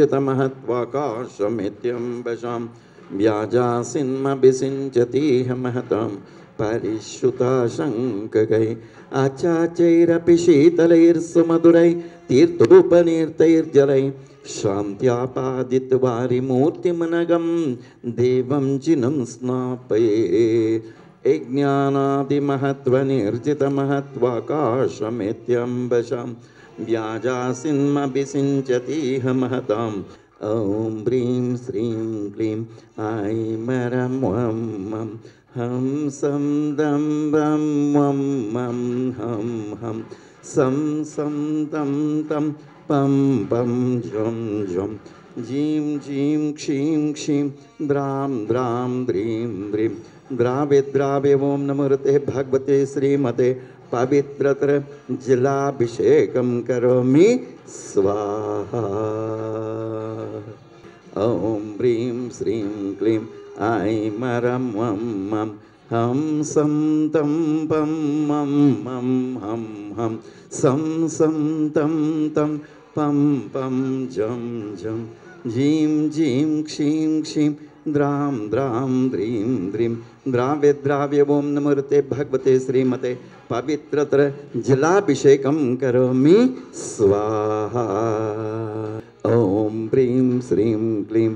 निर्जितमहत्वाकाशमित्यम्बशां व्याजासिन्मभिषिञ्चतीह महतां परिश्रुता शङ्ककै आचाचैरपि शीतलैर्सुमधुरै तीर्थोपनीर्तैर्जलै शान्त्यापादितवारिमूर्तिमनगं देवं चिनं स्नापये ज्ञानादिमहत्त्वनिर्जितमहत्वाकाशमित्यम्बशां व्याजासिन्मभिषिञ्चतीह महताम् ॐ ह्रीं श्रीं क्लीं ऐमरं वं मं हं सं दं वं वं मं हं हं सं सं तं तं पं पं झं झं जीं जीं क्षीं क्षीं द्रां द्रां द्रीं द्रीं द्रावे द्रावे ॐ नमोते भगवते श्रीमते पवित्रतर जलाभिषेकं करोमि स्वाहा ॐ ह्रीं श्रीं क्लीं ऐमरं वं मं हं सं तं पं मं मं हं हं सं सं तं तं पं पं झं झं जीं जीं क्षीं क्षीं द्रां द्रां द्रीं द्रीं द्रावे द्राव्य ॐ नमोते भगवते श्रीमते पवित्रतर जलाभिषेकं करोमि स्वाहा ॐ ह्रीं श्रीं क्लीं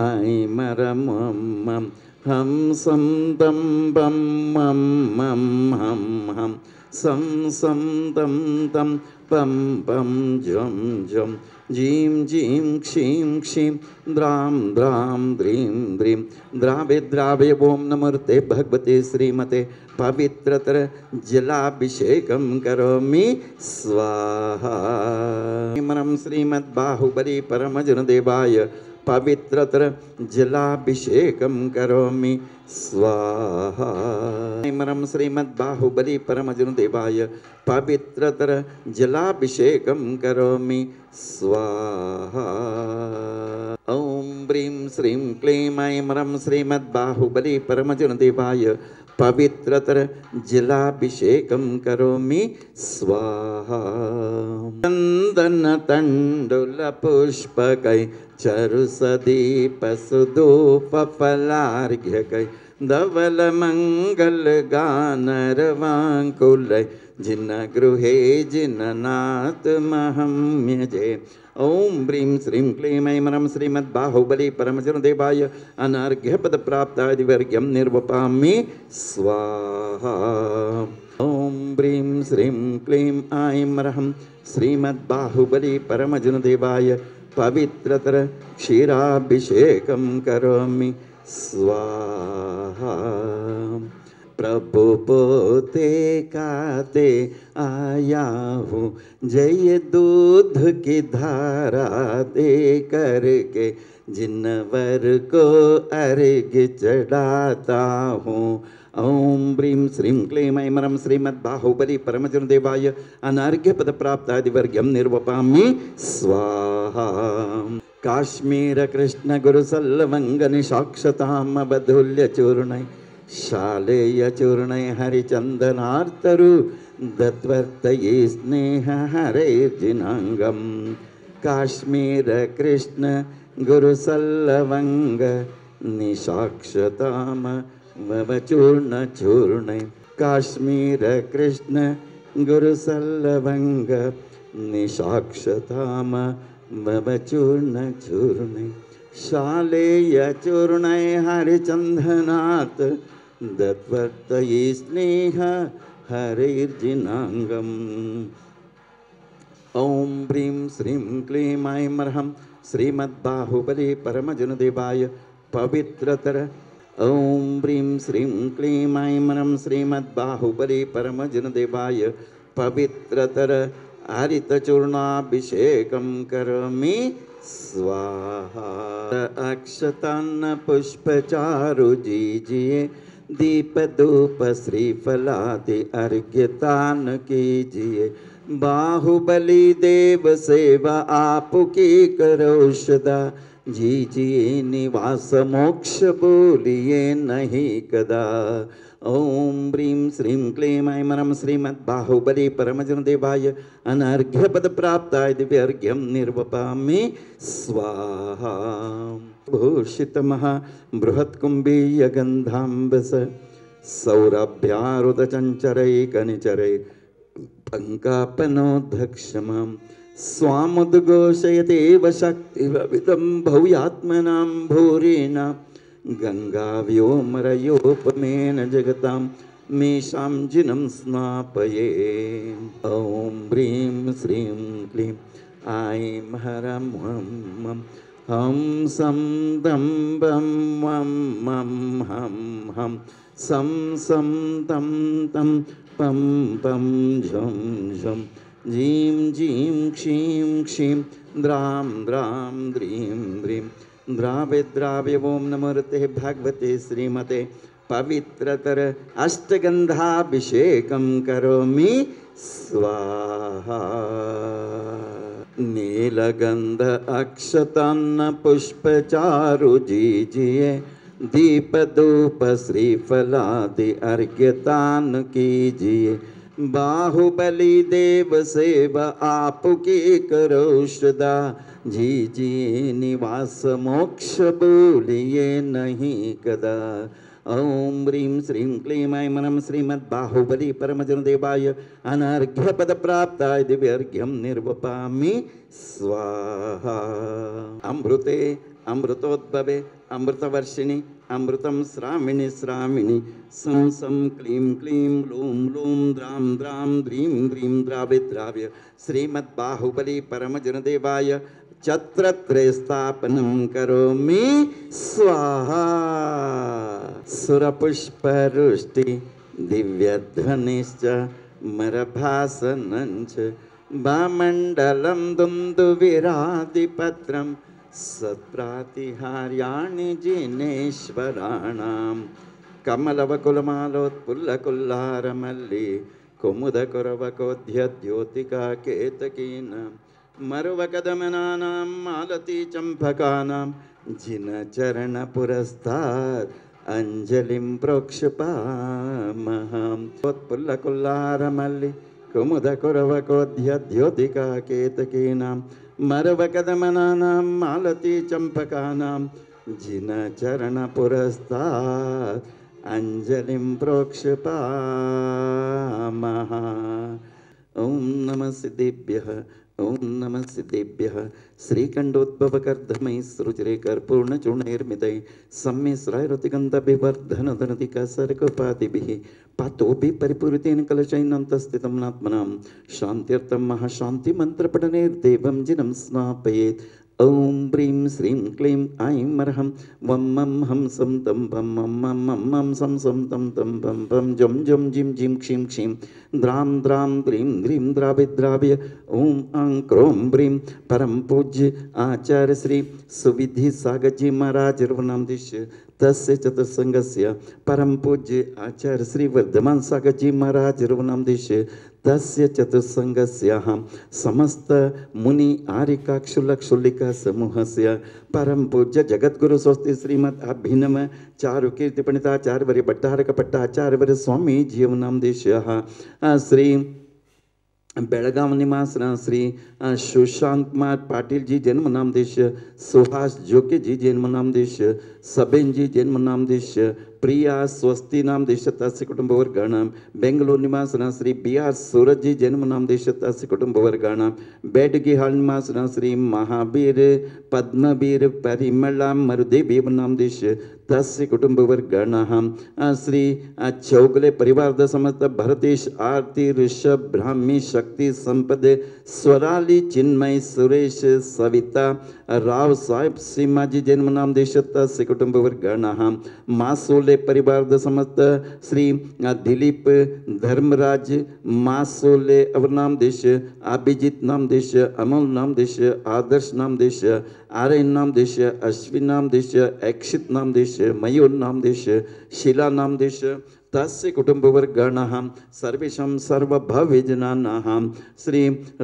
ऐमरं वं मं हं सं तं पं मं मं हं हं सं सं तं तं पं पं झं झं जीं जीं क्षीं क्षीं द्रां द्रां द्रीं द्रीं द्रावे द्रावे ॐ नमोते भगवते श्रीमते पवित्रतर जलाभिषेकं करोमि स्वाहा मरं श्रीमद्बाहुबली परमजनदेवाय पवित्रतर जलाभिषेकं करोमि स्वाहा मरं श्रीमद्बाहुबली परमजनदेवाय पवित्रतर जलाभिषेकं करोमि स्वाहा ॐ ह्रीं श्रीं क्लीं ऐमरं श्रीमद्बाहुबली परमजनदेवाय पवित्रतर जलाभिषेकं करोमि स्वाहा चन्दन तण्डुल पुष्पकै चरुसदीप सुधूप फलार्घ्यकै धवल मंगल गानरवाङ्कुलै जिन गृहे जिननाथ महम्यजे ॐ ह्रीं श्रीं क्लीं ऐमरं श्रीमद्बाहुबली परमजनदेवाय अनर्घ्यपदप्राप्तादिवर्ग्यं निर्वपामि स्वाहा ॐ ह्रीं श्रीं क्लीं ऐमरं श्रीमद्बाहुबली परमजनदेवाय पवित्रतर क्षीराभिषेकं करोमि स्वाहा प्रभु पोते काते आया हूँ जय दूध की धारा दे करके जिनवर को अर्घ चढ़ाता हूँ ॐ ह्रीं श्रीं क्लीं ऐमरं श्रीमद्बाहुबली परमजनदेवाय अनर्घ्यपदप्राप्तादिवर्ग्यं निर्वपामि स्वाहा काश्मीर कृष्ण गुरुसल्लवङ्ग निशाक्षतामवधूल्य चूर्णै शालेय चूर्णै हरिचन्दनार्तरु दत्वर्तये स्नेह हरेर्जिनाङ्गं काश्मीर कृष्ण गुरुसल्लवङ्ग निशाक्षताम वचूर्ण चूर्णै काश्मीर कृष्ण गुरुसल्लवङ्ग निशाक्षताम वचूर्ण चूर्णै शालेय चूर्णै हरिचन्दनात् दत्वर्तये स्नेह हरेर्जिनाङ्गम् ॐ ह्रीं श्रीं क्लीं ऐमरं श्रीमद्बाहुबली परमजनदेवाय पवित्रतर ॐ ह्रीं श्रीं क्लीं ऐमरं श्रीमद्बाहुबली परमजनदेवाय पवित्रतर हरितचूर्णाभिषेकं करोमि स्वाहा अक्षतान्न पुष्पचारु जीजिए दीप धूप श्रीफलादि अर्घ्यतान कीजिए बाहुबली देव सेवा आपकी करो सदा जीजिए निवास मोक्ष बोलिए नहीं कदा। ओम ह्रीं श्रीं क्लीं ऐं नमः श्रीमद्बाहुबली परमजनदेवाय अनर्घ्यपद प्राप्ताय दिव्यर्घ्यं निर्वपामि स्वाहा। भूषितमः बृहत्कुम्भीयगन्धाम्बस सौरभ्यारुदचञ्चरैकनिचरै पङ्कापनोद्धक्षमां स्वामुद्घोषयतेव शक्तिविदं भूयात्मनां भूरिणां गङ्गाव्योमरयोपमेन जगतां मेषां जिनं स्नापये। ॐ ह्रीं श्रीं क्लीं ऐं हरं हं हं सं दं बं वं मं हं हं सं सं तं तं पं पं झं झं जीं जीं क्षीं क्षीं द्रां द्रां द्रीं द्रीं द्रावे द्रावे। ओम नमोते भगवते श्रीमते पवित्रतर अष्टगंधाभिषेकं करोमि स्वाहा। नीलगंध अक्षतान्न पुष्पचारु जीजिए दीप धूप श्रीफलादि अर्घ्यतान कीजिए। बाहुबली देव सेव आपकी करो सदा जीजिए निवास मोक्ष बोलिए नहीं कदा। ओम ह्रीं श्रीं क्लीं ऐं नमः श्रीमद्बाहुबली परमजनदेवाय अनर्घ्यपद प्राप्ताय दिव्यर्घ्यं निर्वपामि स्वाहा। अमृते अमृतोद्भवे अमृतवर्षिणि अमृतं श्रामिणि श्रामिणि सं सं क्लीं क्लीं लूं लूं द्रां द्रां द्रीं द्रीं द्रावे द्राव्य श्रीमद्बाहुबली परमजनदेवाय छत्रत्रयस्थापनं करोमि स्वाहा। सुरपुष्परुष्टि दिव्यध्वनिश्च मरभासनञ्च वामण्डलं दुन्दुभिरादिपत्रं सत्प्रातिहार्याणि जिनेश्वराणां कमलवकुलमालोत्पुल्लकुल्लारमल्लि कुमुदकुरवकोद्यद्योतिका केतकीनां मरुवकदमनानां मालती चम्पकानां जिनचरणपुरस्तात् अंजलिं प्रोक्षपामहं। उत्पुल्लकुल्लारमल्लि कुमुदकुरवकोद्यद्योतिका केतकीनां मरुवकदमनानां मालती चम्पकानां जिनचरणपुरस्तात् अंजलिं प्रोक्षपामः। ओम नमः सिद्धेभ्यः ओम नमः सिद्धेभ्यः। श्रीकंडोद्भवकर्धमैः सृजरे कर्पूर्णचूर्णैर्मितैः सम्यस्रायरतिगन्धबिवर्धनधनतिकसर्गोपादिभिः पातोभिः परिपूरितेन कलशैनान्तस्थितं नात्मनां शान्त्यर्थं महाशान्तिमन्त्रपठनैर्देवं जिनं स्नापयेत्। ओम ह्रीं श्रीं क्लीं ऐं मर्हं वं मं हं सं तं भं मं मं मं मं सं सं तं तं भं भं जं जं जिं जिं क्षीं क्षीं द्रां द्रां द्रीं द्रीं द्रावे द्राव्य। ओम आं क्रों ह्रीं परम पूज्य आचार्य श्री सुविधि सागरजी महाराज रघुनामधीश तस्य चतुस्संगस्य परम पूज्य आचार्य श्री वर्धमान सागरजी महाराज रघुनामधीश तस्य चतुस्संगस्याः समस्त मुनि आर्यकाक्षुलक्षुल्लिका समूहस्य परम पूज्य जगद्गुरु स्वस्ति श्रीमद अभिनव चारुकीर्ति पंडिताचार्य वर्य भट्टारक भट्टाचार्य वर्य स्वामी जीवनामधीशः श्री बेळगाव निवासना श्री सुशांत कुमार पाटिल जी जन्म नामदेश सुहास जोके जी जन्म नामदेश सबेन जी जन्म नामदेश प्रिया स्वस्ति नामदेश तस्य कुटुंबवर्गाणां बेंगलूर निवासना श्री बी आर सूरज जी जन्म नामदेश तस्य कुटुंबवर्गाणां बेडगी हाल निवासना श्री महावीर पद्मवीर परिमला मरुदेवी नामदेश तस्य कुटुंबवर्गाणां श्री चौगले परिवार समस्त भरतेश आरती ऋषभ ब्राह्मी शक्ति संपद स्वराली चिन्मय सुरेश सविता राव साहेब सीमाजी जन्म नामदेश तस्य कुटुंबवर्गाणां मासोले परिवार समस्त श्री दिलीप धर्मराज मासोले अवनामदेश अभिजीत नामदेश अमोल नामदेश आदर्श नामदेश आर्यन नाम देश, अश्विन नाम देश, अक्षित नाम देश, मयूर नाम देश, शिला नाम देश, तस्य कुटुंबवर्गणः सर्वेषां सर्वभवजनानाः श्री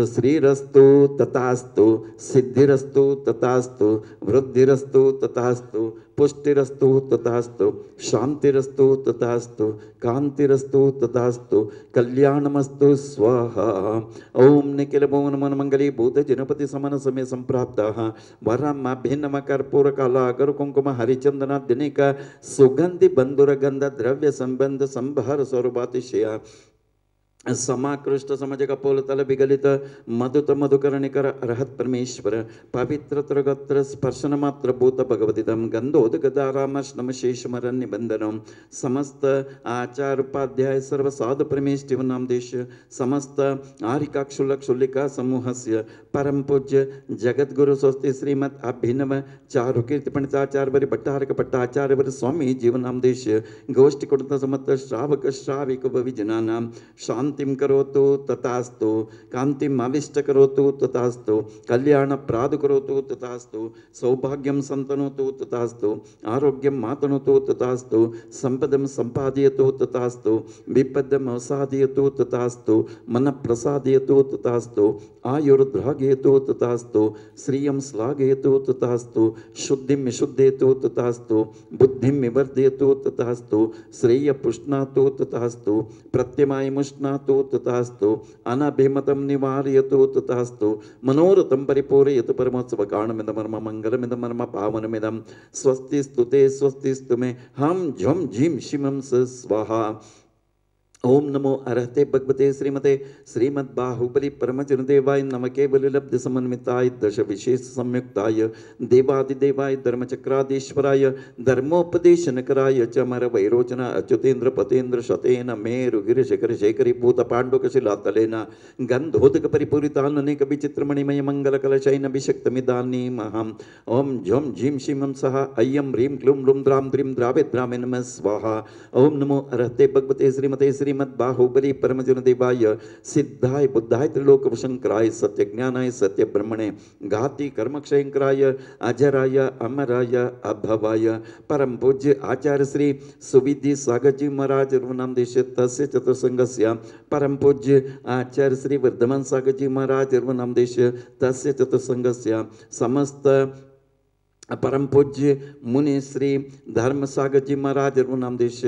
श्रीरस्तु तथास्तु, सिद्धिरस्तु तथास्तु, वृद्धिरस्तु तथास्तु, पुष्टिरस्तु तथास्तु, शांतिरस्तु तथास्तु, कांतिरस्तु तथास्तु, कल्याणमस्तु स्वाहा। ओम निखिल भुवन मन मंगली भूत जनपति समन समय संप्राप्ताः वरम भिन्नम कर्पूर काला अगर कुंकुम हरिचंदना दिनिक सुगंधि बंधुर गंध द्रव्य संबंध संभर स्वरूपातिशया समाकृष्ट समझ कपोल तल विगलित मधुत मधुकरणिकर अर्हत परमेश्वर पवित्र त्रगत्र स्पर्शन मात्र भूत भगवतिदम गंधोदगदारामश्नम शेषमरण्य निबंधनम समस्त आचार उपाध्याय सर्व साधु परमेष्टिव नाम देश समस्त आरिका क्षुल्लक क्षुल्लिका समूहस्य परम पूज्य जगत गुरु स्वस्ति श्रीमद अभिनव चारु कीर्ति पंडिताचार्य भट्टारक भट्टाचार्य स्वामी जीवनाम देश गोष्ठी कुटुंब समस्त श्रावक श्राविक विजनानाम शांतिम करोतु तथास्तु, कांतिम आविष्ट करोतु तथास्तु, कल्याण प्रादु करोतु तथास्तु, सौभाग्यम संतनोतु तथास्तु, आरोग्यम मातनोतु तथास्तु, संपदम संपादयतु तथास्तु, विपदम अवसादयतु तथास्तु, मन प्रसादयतु तथास्तु, आयुर्द्रागयतु तथास्तु, श्रियम श्लाघयतु तथास्तु, शुद्धिम विशुद्धयतु तथास्तु, बुद्धिम विवर्धयतु तथास्तु, श्रेय पुष्णातु तथास्तु, प्रत्यमायमुष्णातु तथास्तु, अनभिमतं निवारयतु तथास्तु, मनोरथं परिपूरयतु परमोत्सव कारणमिदमर्म मंगलमिदमर्म पावनमिदं स्वस्ति स्तुते स्वस्ति स्तुमे हम झम झिम शिमं स स्वाहा। ओम नमो अरहते भगवते श्रीमते श्रीमद् बाहुबली परमजन देवाय नम केवल लब्ध समन्विताय दश विशेष संयुक्ताय देवादिदेवाय धर्मचक्राधीश्वराय धर्मोपदेशनकराय च अमर वैरोचन अच्युतेन्द्र पतेन्द्र शतेन मेरु गिरिशकर शेखरी भूत पांडुक शिलातलेन गंधोदक परिपूरिताननेक विचित्रमणिमय मंगल कलशैन अभिषक्तमिदानी महम ओम झम झीम शिमं सह अय्यम ह्रीं क्लूं लुं द्रां द्रीं द्रावे द्रामे नमः स्वाहा। ओम नमो अरहते भगवते श्रीमते श्रीमद् बाहुबली परमजन देवाय सिद्धाय बुद्धाय त्रिलोक शंकराय सत्य ज्ञानाय सत्य ब्रह्मणे घाति कर्मक्षयंकराय अजराय अमराय अभवाय परम पूज्य आचार्य श्री सुविधि सागर जी महाराज नाम देश तस्य चतुर्संगस्य परम पूज्य आचार्य श्री वर्धमान सागर जी महाराज नाम देश तस्य चतुर्संगस्य समस्त परम पूज्य मुनि श्री धर्म सागर जी महाराज नाम देश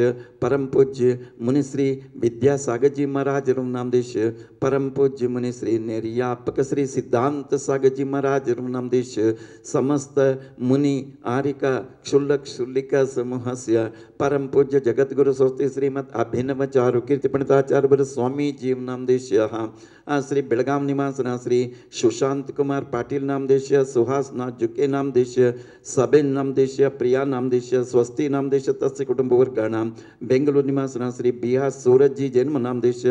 परम पूज्य मुनि श्री विद्यासागर जी महाराज नाम देश परम पूज्य मुनि श्री निर्यापक श्री सिद्धांत सागर जी महाराज नाम देश समस्त मुनि आरिका क्षुल्लक क्षुल्लिका समूहस्य परम पूज्य जगत गुरु स्वस्ति श्रीमद अभिनव चारु कीर्ति पंडिताचार्य स्वामी जीव नाम देश श्री बेळगाव निवासना श्री सुशांत कुमार पाटिल नाम देश सुहास नाथ जुके नाम देश सबेन नाम देश प्रिया नाम देश स्वस्ति नाम देश तस्य कुटुंबवर्गाणां बेंगलुरु निवासना श्री बिहार सूरज जी जन्म नाम देश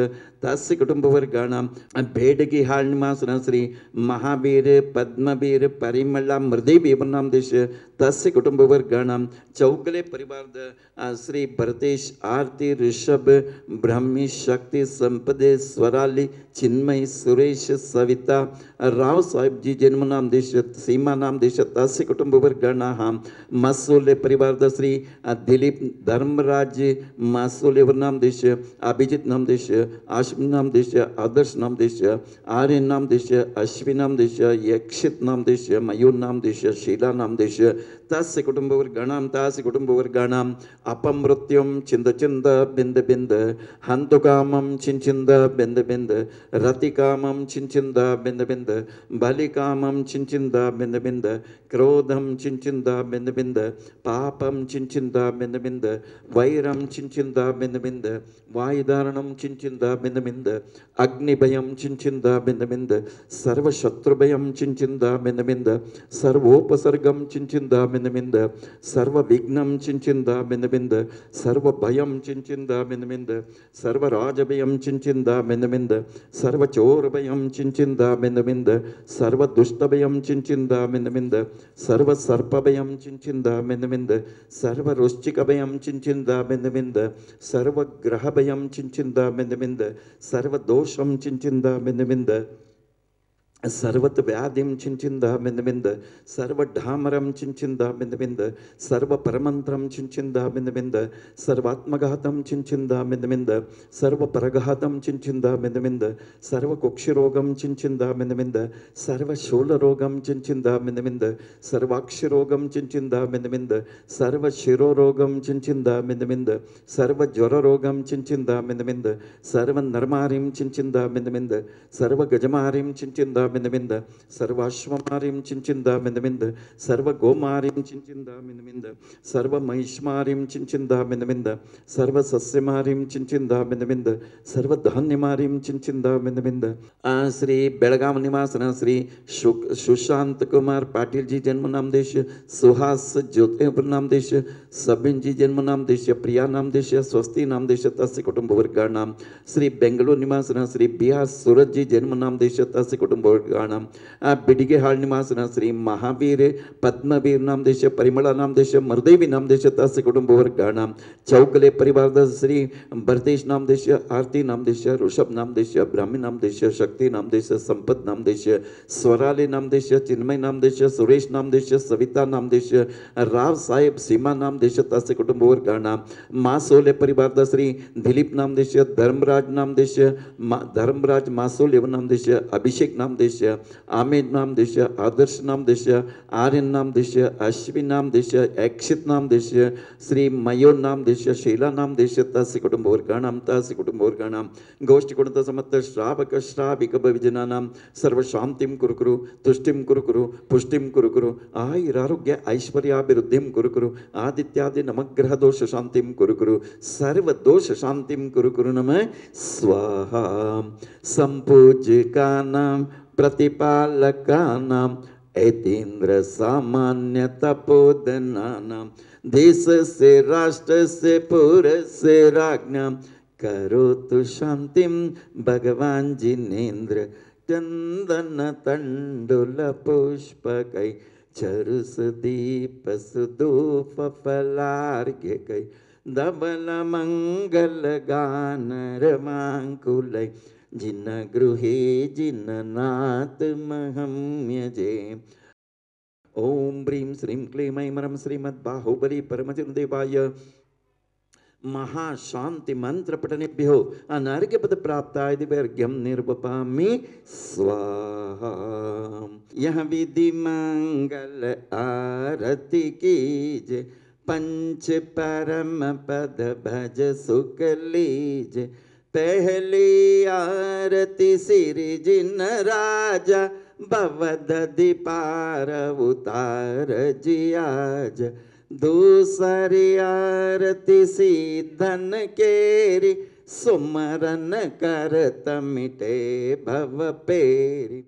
तस्य कुटुंबवर्गाणां बेडगी हाल निवासना श्री महावीर पद्मवीर परिमला मृदेवी नाम देश तस्य कुटुंबवर्गाणां चौगले परिवार श्री भरतेश आरती ऋषभ ब्रह्मी शक्ति संपदे स्वराली चिन्मय सुरेश सविता राव साहेब जी जन्म नाम देश सीमा नाम देश तस्य कुटुंबवर्गाणाः मासोले परिवार श्री दिलीप धर्मराज मासोले नाम देश अभिजित नाम देश आश्विन नाम देश आदर्श नाम देश आर्यन नाम देश अश्विन नाम देश यक्षित नाम देश मयूर नाम देश शीला नाम देश तस्य कुटुंबवर्गाणां तस्य कुटुंबवर्गाणां अपमृत्युं चिंद चिंद बिंद बिंद हंतुकामं चिंचिंद बिंद बिंद रतिकामं चिंचिंद बिंद बिंद बलिकामं चिंचिंद बिंद बिंद क्रोधं चिंचिंद बिंद बिंद पापं चिंचिंद बिंद बिंद वैरं चिंचिंद बिंद बिंद वायुधारणं चिंचिंद बिंद बिंद अग्निभयं चिंचिंद बिंद बिंद सर्वशत्रुभयं चिंचिंद बिंद बिंद सर्वोपसर्गं चिंचिंद बिंद बिंद सर्व विघ्नं चिंचिंद बिंद बिंद सर्व भयं चिंचिंद बिंद बिंद सर्व राजभयं चिंचिंद बिंद बिंद सर्व चोरभयं चिंचिंद बिंद बिंद सर्व दुष्टभयं चिंचिंद बिंद बिंद सर्व सर्पभयं चिंचिंद बिंद बिंद सर्व वृश्चिकभयं चिंचिंद बिंद बिंद सर्व ग्रहभयं चिंचिंद बिंद बिंद सर्व दोषं चिंचिंद बिंद बिंद सर्वत व्याधिं चिंचिंदा बिंद बिंद सर्व ढामरं चिंचिंदा बिंद बिंद सर्व परमंत्रं चिंचिंदा बिंद बिंद सर्वात्मघातं चिंचिंदा बिंद बिंद सर्व परघातं चिंचिंदा बिंद बिंद सर्व कुक्षिरोगं चिंचिंदा बिंद बिंद सर्व शूलरोगं चिंचिंदा बिंद बिंद सर्वाक्षरोगं चिंचिंदा बिंद बिंद सर्व शिरोरोगं चिंचिंदा बिंद बिंद सर्व ज्वररोगं चिंचिंदा बिंद बिंद सर्व नरमारिं चिंचिंदा बिंद बिंद सर्व गजमारिं चिंचिंदा बिंद बिंद सर्वाश्वमारिं चिंचिंदा बिंद बिंद सर्व गोमारिं चिंचिंदा बिंद बिंद सर्व महिष्मारिं चिंचिंदा बिंद बिंद सर्व सस्यमारिं चिंचिंदा बिंद बिंद सर्व धान्यमारिं चिंचिंदा बिंद बिंद श्री बेळगाव निवासन श्री सुशांत कुमार पाटील जी जन्म नाम देश सुहास ज्योतिपुर नाम देश सबिन जी जन्म नाम देश प्रिया नाम देश स्वस्ति नाम देश तस्य कुटुंब वर्गा नाम श्री बेंगलुरु निवासन श्री बिहार सूरत जी जन्म नाम देश तस्य कुटुंब वर्गा बिडिगे हाल निवासन श्री महावीर पद्मवीर नाम देश परिमला नाम देश मरदेवी नाम देश तस्य कुटुंब वर्गा चौकले परिवार श्री भरतेश नाम देश आरती नाम देश ऋषभ नाम देश ब्राह्मी नाम देश शक्ति नाम देश संपत नाम देश स्वराली नाम देश चिन्मय नाम देश सुरेश नाम देश सविता नाम देश राव साहेब सीमा नाम देश तस्य कुटुंब वर्गा मासोले परिवार श्री दिलीप नाम देश धर्मराज नाम देश धर्मराज मासोले नाम देश अभिषेक नाम देश आमिर नाम देश आदर्श नाम देश आर्यन नाम देश अश्विन नाम देश अक्षित नाम देश श्री मयूर नाम देश शीला नाम देश तस्य कुटुंब वर्गाणाम तस्य कुटुंब वर्गाणाम गोष्ठी कुणत समर्थ श्रावक श्राविक भविजनानां सर्व शांतिं कुरु कुरु तुष्टिं कुरु कुरु पुष्टिं कुरु कुरु आयुरारोग्य ऐश्वर्याभिवृद्धिं कुरु कुरु आदित्यादि नवग्रह दोष शांतिं कुरु कुरु सर्व दोष शांतिं कुरु कुरु नमः स्वाहा संपूज्यकानां प्रतिपालकानां ऐतीन्द्र सामान्य तपोधनानां देश से राष्ट्र से पुर से राज्ञां करोतु शांतिं भगवान जिनेन्द्र चंदन तंडुल पुष्पकै चरुस दीप सुधूप फलार्घ्यकै धवल मंगल गान रमांकुलै जिन गृहे जिननाथ महम्यजे ओम ब्रीं श्रीं क्लीं ऐं श्रीमद्बाहुबली परमदेवाय महाशांति मंत्र पठनेभ्यो अनार्घ्य पद प्राप्ताय दिव्यर्घ्यं निर्वपामि स्वाहा यह विधि मंगल आरती कीजे पंच परम पद भज सुख लीजे पहली आरती सिरि जिन राजा भवदधि पार उतार जियाज दूसरी आरती सीधन केरी सुमरन करत मिटे भव पेरी।